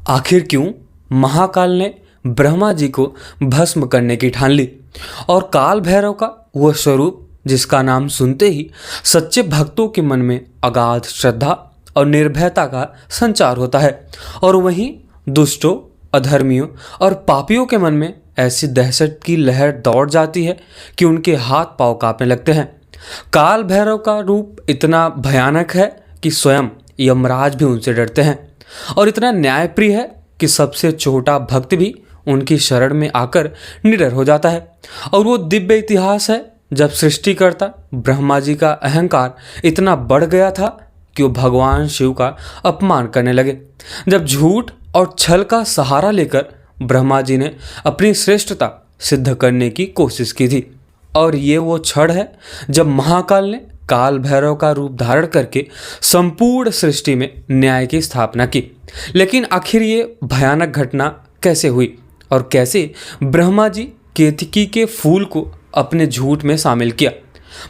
आखिर क्यों महाकाल ने ब्रह्मा जी को भस्म करने की ठान ली और काल भैरव का वह स्वरूप जिसका नाम सुनते ही सच्चे भक्तों के मन में अगाध श्रद्धा और निर्भयता का संचार होता है और वहीं दुष्टों, अधर्मियों और पापियों के मन में ऐसी दहशत की लहर दौड़ जाती है कि उनके हाथ पांव कांपने लगते हैं। काल भैरव का रूप इतना भयानक है कि स्वयं यमराज भी उनसे डरते हैं और इतना न्यायप्रिय है कि सबसे छोटा भक्त भी उनकी शरण में आकर निडर हो जाता है। और वो दिव्य इतिहास है जब सृष्टिकर्ता ब्रह्मा जी का अहंकार इतना बढ़ गया था कि वो भगवान शिव का अपमान करने लगे। जब झूठ और छल का सहारा लेकर ब्रह्मा जी ने अपनी श्रेष्ठता सिद्ध करने की कोशिश की थी। और ये वो क्षण है जब महाकाल ने काल भैरव का रूप धारण करके संपूर्ण सृष्टि में न्याय की स्थापना की। लेकिन आखिर ये भयानक घटना कैसे हुई और कैसे ब्रह्मा जी केतकी के फूल को अपने झूठ में शामिल किया?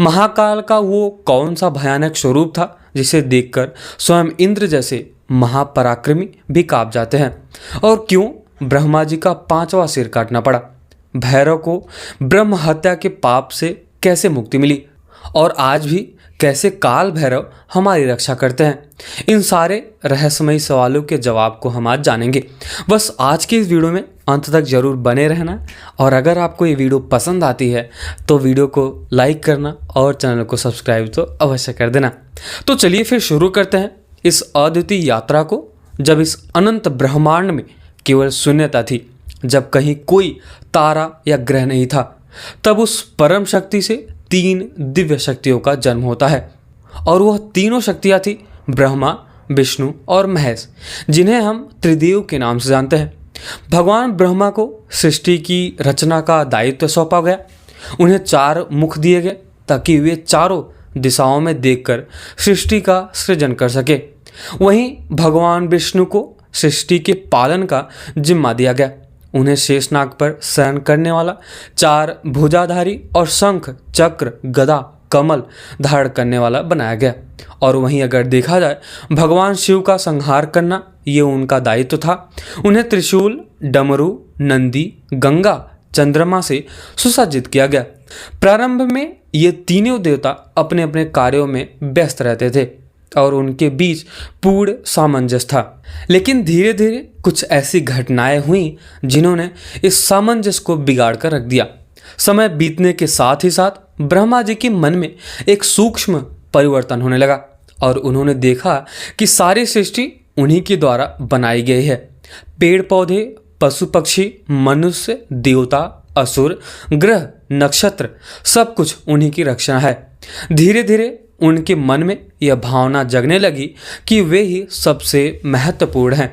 महाकाल का वो कौन सा भयानक स्वरूप था जिसे देखकर स्वयं इंद्र जैसे महापराक्रमी भी कांप जाते हैं? और क्यों ब्रह्मा जी का 5वां सिर काटना पड़ा? भैरव को ब्रह्म हत्या के पाप से कैसे मुक्ति मिली और आज भी कैसे काल भैरव हमारी रक्षा करते हैं? इन सारे रहस्यमयी सवालों के जवाब को हम आज जानेंगे। बस आज की इस वीडियो में अंत तक जरूर बने रहना और अगर आपको ये वीडियो पसंद आती है तो वीडियो को लाइक करना और चैनल को सब्सक्राइब तो अवश्य कर देना। तो चलिए फिर शुरू करते हैं इस अद्वितीय यात्रा को। जब इस अनंत ब्रह्मांड में केवल शून्यता थी, जब कहीं कोई तारा या ग्रह नहीं था, तब उस परम शक्ति से 3 दिव्य शक्तियों का जन्म होता है। और वह तीनों शक्तियाँ थी ब्रह्मा, विष्णु और महेश, जिन्हें हम त्रिदेव के नाम से जानते हैं। भगवान ब्रह्मा को सृष्टि की रचना का दायित्व सौंपा गया। उन्हें 4 मुख दिए गए ताकि वे चारों दिशाओं में देखकर सृष्टि का सृजन कर सके। वहीं भगवान विष्णु को सृष्टि के पालन का जिम्मा दिया गया। उन्हें शेषनाग पर शयन करने वाला, 4 भुजाधारी और शंख, चक्र, गदा, कमल धारण करने वाला बनाया गया। और वहीं अगर देखा जाए भगवान शिव का संहार करना ये उनका दायित्व था। उन्हें त्रिशूल, डमरू, नंदी, गंगा, चंद्रमा से सुसज्जित किया गया। प्रारंभ में ये तीनों देवता अपने अपने कार्यों में व्यस्त रहते थे और उनके बीच पूर्ण सामंजस्य था। लेकिन धीरे धीरे कुछ ऐसी घटनाएं हुई जिन्होंने इस सामंजस्य को बिगाड़ कर रख दिया। समय बीतने के साथ ही साथ ब्रह्मा जी के मन में एक सूक्ष्म परिवर्तन होने लगा और उन्होंने देखा कि सारी सृष्टि उन्हीं के द्वारा बनाई गई है। पेड़ पौधे, पशु पक्षी, मनुष्य, देवता, असुर, ग्रह, नक्षत्र, सब कुछ उन्हीं की रचना है। धीरे धीरे उनके मन में यह भावना जगने लगी कि वे ही सबसे महत्वपूर्ण हैं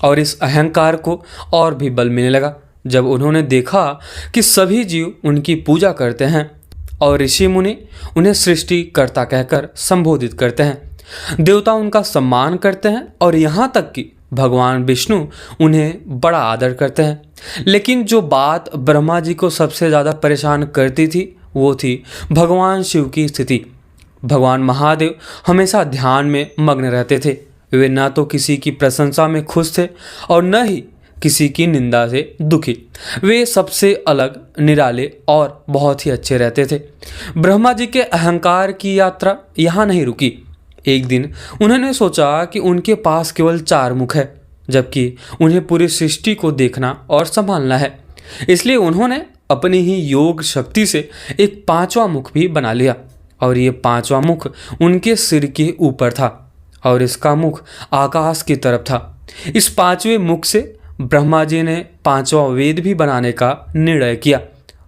और इस अहंकार को और भी बल मिलने लगा जब उन्होंने देखा कि सभी जीव उनकी पूजा करते हैं और ऋषि मुनि उन्हें सृष्टिकर्ता कहकर संबोधित करते हैं। देवता उनका सम्मान करते हैं और यहाँ तक कि भगवान विष्णु उन्हें बड़ा आदर करते हैं। लेकिन जो बात ब्रह्मा जी को सबसे ज़्यादा परेशान करती थी वो थी भगवान शिव की स्थिति। भगवान महादेव हमेशा ध्यान में मग्न रहते थे। वे न तो किसी की प्रशंसा में खुश थे और न ही किसी की निंदा से दुखी। वे सबसे अलग, निराले और बहुत ही अच्छे रहते थे। ब्रह्मा जी के अहंकार की यात्रा यहाँ नहीं रुकी। एक दिन उन्होंने सोचा कि उनके पास केवल 4 मुख है, जबकि उन्हें पूरी सृष्टि को देखना और संभालना है। इसलिए उन्होंने अपनी ही योग शक्ति से एक 5वां मुख भी बना लिया और ये 5वां मुख उनके सिर के ऊपर था और इसका मुख आकाश की तरफ था। इस 5वें मुख से ब्रह्मा जी ने 5वां वेद भी बनाने का निर्णय किया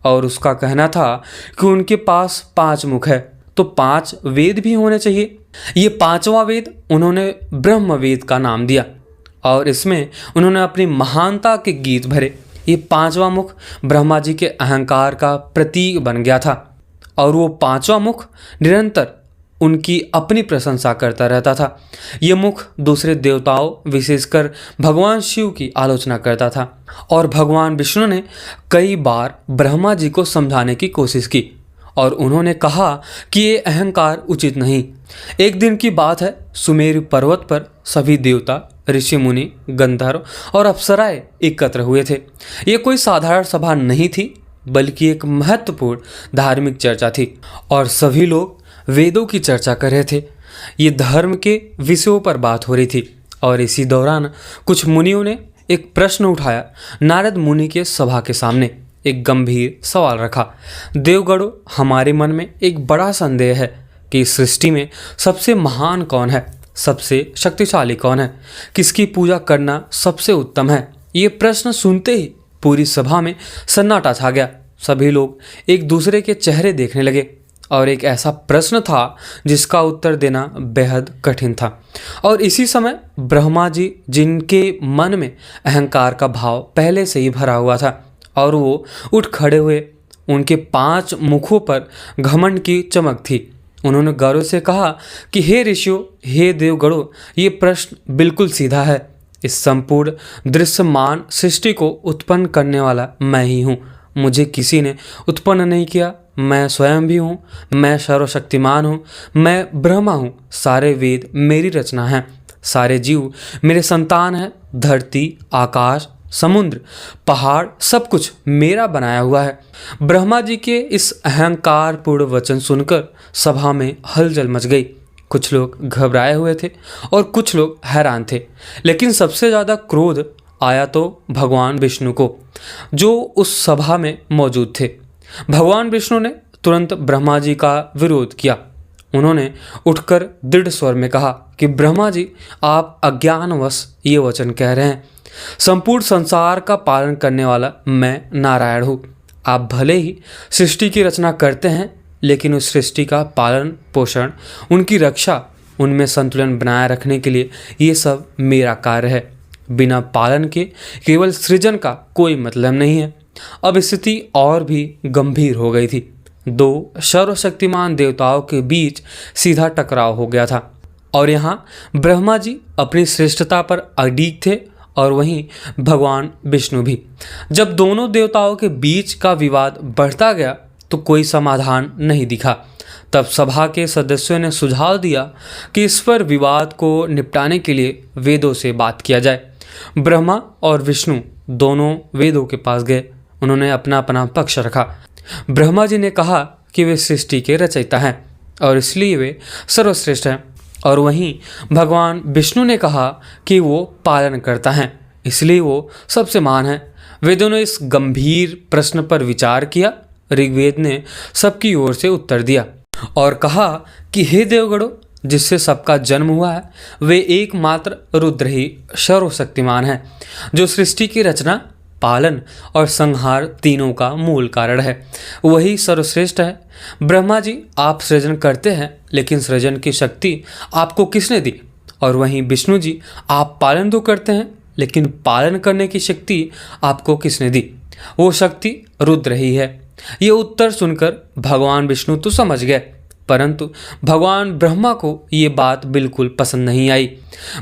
और उसका कहना था कि उनके पास 5 मुख है तो 5 वेद भी होने चाहिए। ये 5वां वेद उन्होंने ब्रह्म वेद का नाम दिया और इसमें उन्होंने अपनी महानता के गीत भरे। ये 5वां मुख ब्रह्मा जी के अहंकार का प्रतीक बन गया था और वो 5वां मुख निरंतर उनकी अपनी प्रशंसा करता रहता था। ये मुख दूसरे देवताओं, विशेषकर भगवान शिव की आलोचना करता था और भगवान विष्णु ने कई बार ब्रह्मा जी को समझाने की कोशिश की और उन्होंने कहा कि ये अहंकार उचित नहीं। एक दिन की बात है, सुमेरु पर्वत पर सभी देवता ऋषि मुनि, गंधर्व और अप्सराएं एकत्र हुए थे। ये कोई साधारण सभा नहीं थी, बल्कि एक महत्वपूर्ण धार्मिक चर्चा थी और सभी लोग वेदों की चर्चा कर रहे थे। ये धर्म के विषयों पर बात हो रही थी और इसी दौरान कुछ मुनियों ने एक प्रश्न उठाया। नारद मुनि के सभा के सामने एक गंभीर सवाल रखा। देवगणों, हमारे मन में एक बड़ा संदेह है कि इस सृष्टि में सबसे महान कौन है, सबसे शक्तिशाली कौन है, किसकी पूजा करना सबसे उत्तम है। ये प्रश्न सुनते ही पूरी सभा में सन्नाटा छा गया। सभी लोग एक दूसरे के चेहरे देखने लगे और एक ऐसा प्रश्न था जिसका उत्तर देना बेहद कठिन था। और इसी समय ब्रह्मा जी, जिनके मन में अहंकार का भाव पहले से ही भरा हुआ था, और वो उठ खड़े हुए। उनके 5 मुखों पर घमंड की चमक थी। उन्होंने गौरव से कहा कि हे ऋषियों, हे देवगणों, ये प्रश्न बिल्कुल सीधा है। इस संपूर्ण दृश्यमान सृष्टि को उत्पन्न करने वाला मैं ही हूँ। मुझे किसी ने उत्पन्न नहीं किया। मैं स्वयं भी हूँ। मैं सर्वशक्तिमान हूँ। मैं ब्रह्मा हूँ। सारे वेद मेरी रचना है। सारे जीव मेरे संतान हैं। धरती, आकाश, समुद्र, पहाड़, सब कुछ मेरा बनाया हुआ है। ब्रह्मा जी के इस अहंकारपूर्ण वचन सुनकर सभा में हलचल मच गई। कुछ लोग घबराए हुए थे और कुछ लोग हैरान थे, लेकिन सबसे ज़्यादा क्रोध आया तो भगवान विष्णु को, जो उस सभा में मौजूद थे। भगवान विष्णु ने तुरंत ब्रह्मा जी का विरोध किया। उन्होंने उठकर दृढ़ स्वर में कहा कि ब्रह्मा जी, आप अज्ञानवश ये वचन कह रहे हैं। संपूर्ण संसार का पालन करने वाला मैं नारायण हूँ। आप भले ही सृष्टि की रचना करते हैं, लेकिन उस सृष्टि का पालन पोषण, उनकी रक्षा, उनमें संतुलन बनाए रखने के लिए ये सब मेरा कार्य है। बिना पालन के केवल सृजन का कोई मतलब नहीं है। अब स्थिति और भी गंभीर हो गई थी। 2 सर्वशक्तिमान देवताओं के बीच सीधा टकराव हो गया था और यहाँ ब्रह्मा जी अपनी श्रेष्ठता पर अडिग थे और वहीं भगवान विष्णु भी। जब दोनों देवताओं के बीच का विवाद बढ़ता गया तो कोई समाधान नहीं दिखा। तब सभा के सदस्यों ने सुझाव दिया कि इस पर विवाद को निपटाने के लिए वेदों से बात किया जाए। ब्रह्मा और विष्णु दोनों वेदों के पास गए। उन्होंने अपना अपना पक्ष रखा। ब्रह्मा जी ने कहा कि वे सृष्टि के रचयिता हैं और इसलिए वे सर्वश्रेष्ठ हैं, और वहीं भगवान विष्णु ने कहा कि वो पालन करता है, इसलिए वो सबसे महान है। वेदों ने इस गंभीर प्रश्न पर विचार किया। ऋग्वेद ने सबकी ओर से उत्तर दिया और कहा कि हे देवगणों, जिससे सबका जन्म हुआ है, वे एकमात्र रुद्र ही सर्वशक्तिमान है, जो सृष्टि की रचना, पालन और संहार तीनों का मूल कारण है। वही सर्वश्रेष्ठ है। ब्रह्मा जी, आप सृजन करते हैं, लेकिन सृजन की शक्ति आपको किसने दी? और वहीं विष्णु जी, आप पालन तो करते हैं, लेकिन पालन करने की शक्ति आपको किसने दी? वो शक्ति रुद्र ही है। ये उत्तर सुनकर भगवान विष्णु तो समझ गए, परंतु भगवान ब्रह्मा को ये बात बिल्कुल पसंद नहीं आई।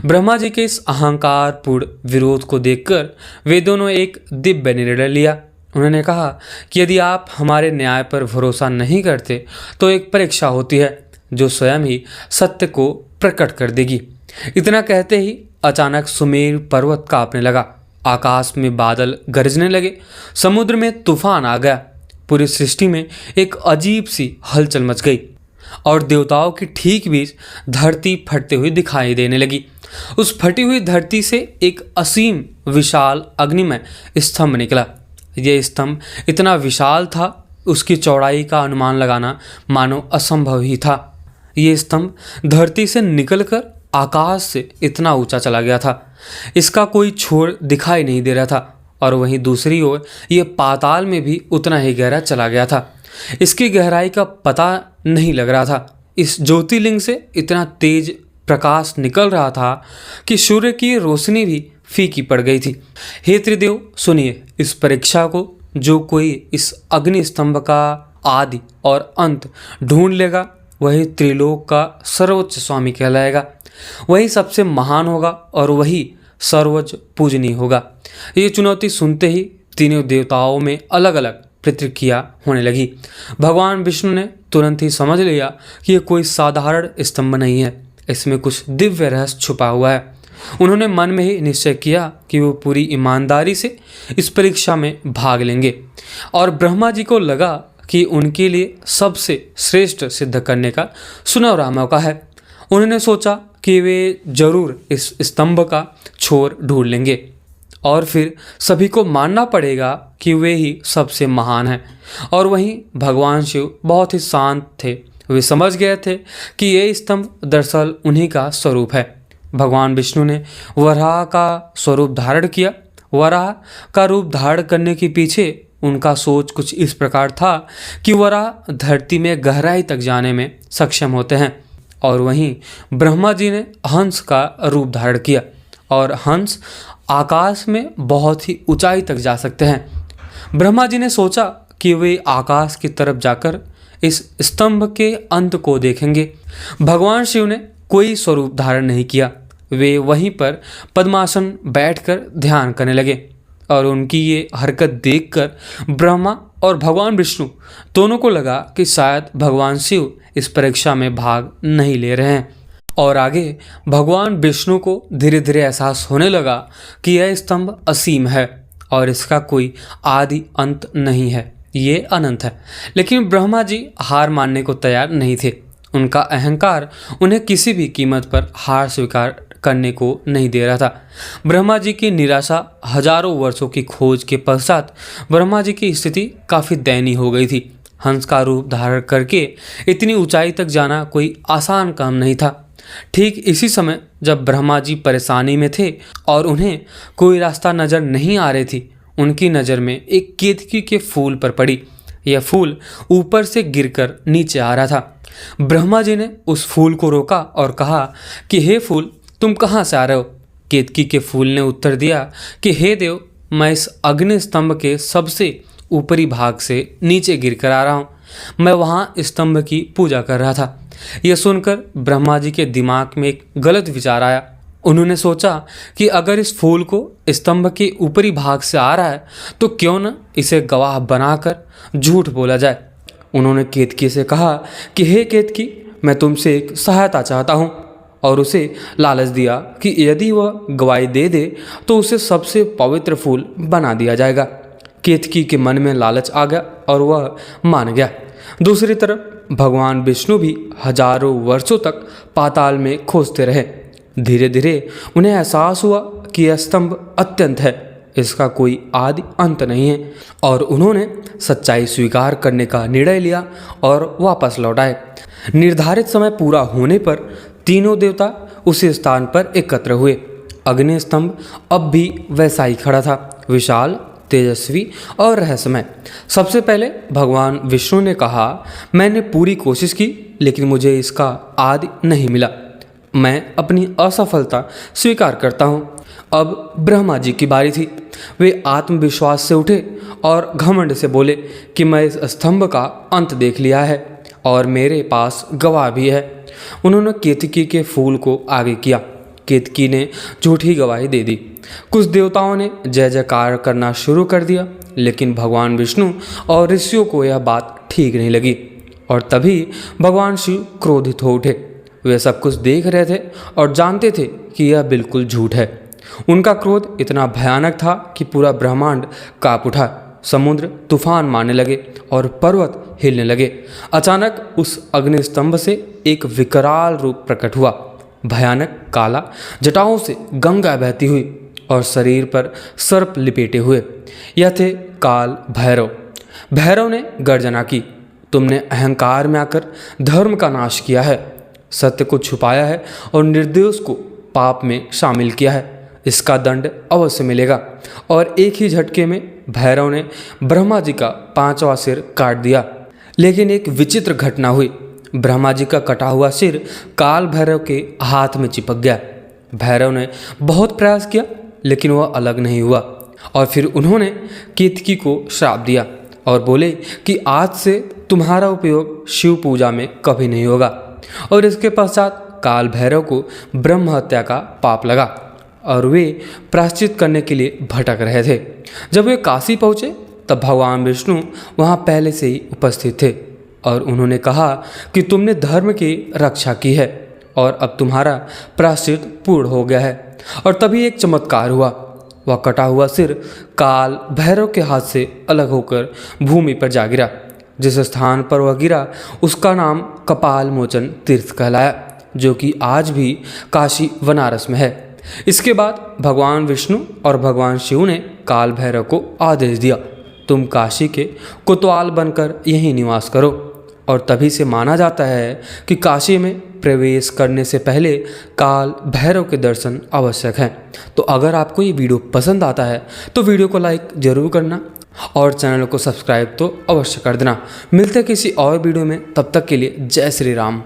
ब्रह्मा जी के इस अहंकारपूर्ण विरोध को देखकर वेदों ने एक दिव्य निर्णय लिया। उन्होंने कहा कि यदि आप हमारे न्याय पर भरोसा नहीं करते तो एक परीक्षा होती है जो स्वयं ही सत्य को प्रकट कर देगी। इतना कहते ही अचानक सुमेर पर्वत कांपने लगा। आकाश में बादल गरजने लगे। समुद्र में तूफान आ गया। पूरी सृष्टि में एक अजीब सी हलचल मच गई और देवताओं के ठीक बीच धरती फटती हुई दिखाई देने लगी। उस फटी हुई धरती से एक असीम विशाल अग्निमय स्तंभ निकला। यह स्तंभ इतना विशाल था, उसकी चौड़ाई का अनुमान लगाना मानो असंभव ही था। ये स्तंभ धरती से निकलकर आकाश से इतना ऊंचा चला गया था, इसका कोई छोर दिखाई नहीं दे रहा था, और वहीं दूसरी ओर ये पाताल में भी उतना ही गहरा चला गया था। इसकी गहराई का पता नहीं लग रहा था। इस ज्योतिर्लिंग से इतना तेज प्रकाश निकल रहा था कि सूर्य की रोशनी भी फीकी पड़ गई थी। हे त्रिदेव, सुनिए, इस परीक्षा को जो कोई इस अग्नि स्तंभ का आदि और अंत ढूंढ लेगा, वही त्रिलोक का सर्वोच्च स्वामी कहलाएगा। वही सबसे महान होगा और वही सर्वोच्च पूजनीय होगा। ये चुनौती सुनते ही तीनों देवताओं में अलग अलग प्रतिक्रिया होने लगी। भगवान विष्णु ने तुरंत ही समझ लिया कि यह कोई साधारण स्तंभ नहीं है, इसमें कुछ दिव्य रहस्य छुपा हुआ है। उन्होंने मन में ही निश्चय किया कि वो पूरी ईमानदारी से इस परीक्षा में भाग लेंगे और ब्रह्मा जी को लगा कि उनके लिए सबसे श्रेष्ठ सिद्ध करने का सुनहरा मौका है। उन्होंने सोचा कि वे जरूर इस स्तंभ का छोर ढूंढ लेंगे और फिर सभी को मानना पड़ेगा कि वे ही सबसे महान हैं। और वहीं भगवान शिव बहुत ही शांत थे। वे समझ गए थे कि ये स्तंभ दरअसल उन्हीं का स्वरूप है। भगवान विष्णु ने वराह का स्वरूप धारण किया। वराह का रूप धारण करने के पीछे उनका सोच कुछ इस प्रकार था कि वराह धरती में गहराई तक जाने में सक्षम होते हैं और वहीं ब्रह्मा जी ने हंस का रूप धारण किया और हंस आकाश में बहुत ही ऊंचाई तक जा सकते हैं। ब्रह्मा जी ने सोचा कि वे आकाश की तरफ जाकर इस स्तंभ के अंत को देखेंगे। भगवान शिव ने कोई स्वरूप धारण नहीं किया। वे वहीं पर पद्मासन बैठकर ध्यान करने लगे और उनकी ये हरकत देखकर ब्रह्मा और भगवान विष्णु दोनों को लगा कि शायद भगवान शिव इस परीक्षा में भाग नहीं ले रहे हैं। और आगे भगवान विष्णु को धीरे धीरे एहसास होने लगा कि यह स्तंभ असीम है और इसका कोई आदि अंत नहीं है, ये अनंत है। लेकिन ब्रह्मा जी हार मानने को तैयार नहीं थे। उनका अहंकार उन्हें किसी भी कीमत पर हार स्वीकार करने को नहीं दे रहा था। ब्रह्मा जी की निराशा हजारों वर्षों की खोज के पश्चात ब्रह्मा जी की स्थिति काफ़ी दयनीय हो गई थी। हंस का रूप धारण करके इतनी ऊंचाई तक जाना कोई आसान काम नहीं था। ठीक इसी समय जब ब्रह्मा जी परेशानी में थे और उन्हें कोई रास्ता नजर नहीं आ रही थी, उनकी नज़र में एक केतकी के फूल पर पड़ी। यह फूल ऊपर से गिरकर नीचे आ रहा था। ब्रह्मा जी ने उस फूल को रोका और कहा कि हे फूल, तुम कहाँ से आ रहे हो? केतकी के फूल ने उत्तर दिया कि हे देव, मैं इस अग्नि स्तंभ के सबसे ऊपरी भाग से नीचे गिरकर आ रहा हूँ। मैं वहाँ स्तंभ की पूजा कर रहा था। यह सुनकर ब्रह्मा जी के दिमाग में एक गलत विचार आया। उन्होंने सोचा कि अगर इस फूल को स्तंभ के ऊपरी भाग से आ रहा है तो क्यों न इसे गवाह बनाकर झूठ बोला जाए। उन्होंने केतकी से कहा कि हे केतकी, मैं तुमसे एक सहायता चाहता हूँ और उसे लालच दिया कि यदि वह गवाही दे दे तो उसे सबसे पवित्र फूल बना दिया जाएगा। केतकी के मन में लालच आ गया और वह मान गया। दूसरी तरफ भगवान विष्णु भी हजारों वर्षों तक पाताल में खोजते रहे। धीरे धीरे उन्हें एहसास हुआ कि यह स्तंभ अत्यंत है, इसका कोई आदि अंत नहीं है और उन्होंने सच्चाई स्वीकार करने का निर्णय लिया और वापस लौट आए। निर्धारित समय पूरा होने पर तीनों देवता उसी स्थान पर एकत्र हुए। अग्नि स्तंभ अब भी वैसा ही खड़ा था, विशाल, तेजस्वी और रहस्यमय। सबसे पहले भगवान विष्णु ने कहा, मैंने पूरी कोशिश की लेकिन मुझे इसका आदि नहीं मिला। मैं अपनी असफलता स्वीकार करता हूँ। अब ब्रह्मा जी की बारी थी। वे आत्मविश्वास से उठे और घमंड से बोले कि मैं इस स्तंभ का अंत देख लिया है और मेरे पास गवाह भी है। उन्होंने केतकी के फूल को आगे किया। केतकी ने झूठी गवाही दे दी। कुछ देवताओं ने जय जयकार करना शुरू कर दिया, लेकिन भगवान विष्णु और ऋषियों को यह बात ठीक नहीं लगी और तभी भगवान शिव क्रोधित हो उठे। वे सब कुछ देख रहे थे और जानते थे कि यह बिल्कुल झूठ है। उनका क्रोध इतना भयानक था कि पूरा ब्रह्मांड कांप उठा। समुद्र तूफान मारने लगे और पर्वत हिलने लगे। अचानक उस अग्नि स्तंभ से एक विकराल रूप प्रकट हुआ। भयानक काला, जटाओं से गंगा बहती हुई और शरीर पर सर्प लिपेटे हुए। यह थे काल भैरव। भैरव ने गर्जना की, तुमने अहंकार में आकर धर्म का नाश किया है, सत्य को छुपाया है और निर्दोष को पाप में शामिल किया है। इसका दंड अवश्य मिलेगा। और एक ही झटके में भैरव ने ब्रह्मा जी का 5वां सिर काट दिया। लेकिन एक विचित्र घटना हुई। ब्रह्मा जी का कटा हुआ सिर काल भैरव के हाथ में चिपक गया। भैरव ने बहुत प्रयास किया लेकिन वह अलग नहीं हुआ और फिर उन्होंने केतकी को श्राप दिया और बोले कि आज से तुम्हारा उपयोग शिव पूजा में कभी नहीं होगा। और इसके पश्चात काल भैरव को ब्रह्म हत्या का पाप लगा और वे प्रायश्चित करने के लिए भटक रहे थे। जब वे काशी पहुँचे तब भगवान विष्णु वहाँ पहले से ही उपस्थित थे और उन्होंने कहा कि तुमने धर्म की रक्षा की है और अब तुम्हारा प्रायश्चित पूर्ण हो गया है। और तभी एक चमत्कार हुआ। वह कटा हुआ सिर काल भैरव के हाथ से अलग होकर भूमि पर जा गिरा। जिस स्थान पर वह गिरा उसका नाम कपाल मोचन तीर्थ कहलाया, जो कि आज भी काशी बनारस में है। इसके बाद भगवान विष्णु और भगवान शिव ने काल भैरव को आदेश दिया, तुम काशी के कोतवाल बनकर यहीं निवास करो। और तभी से माना जाता है कि काशी में प्रवेश करने से पहले काल भैरव के दर्शन आवश्यक हैं। तो अगर आपको ये वीडियो पसंद आता है तो वीडियो को लाइक जरूर करना और चैनल को सब्सक्राइब तो अवश्य कर देना। मिलते हैं किसी और वीडियो में, तब तक के लिए जय श्री राम।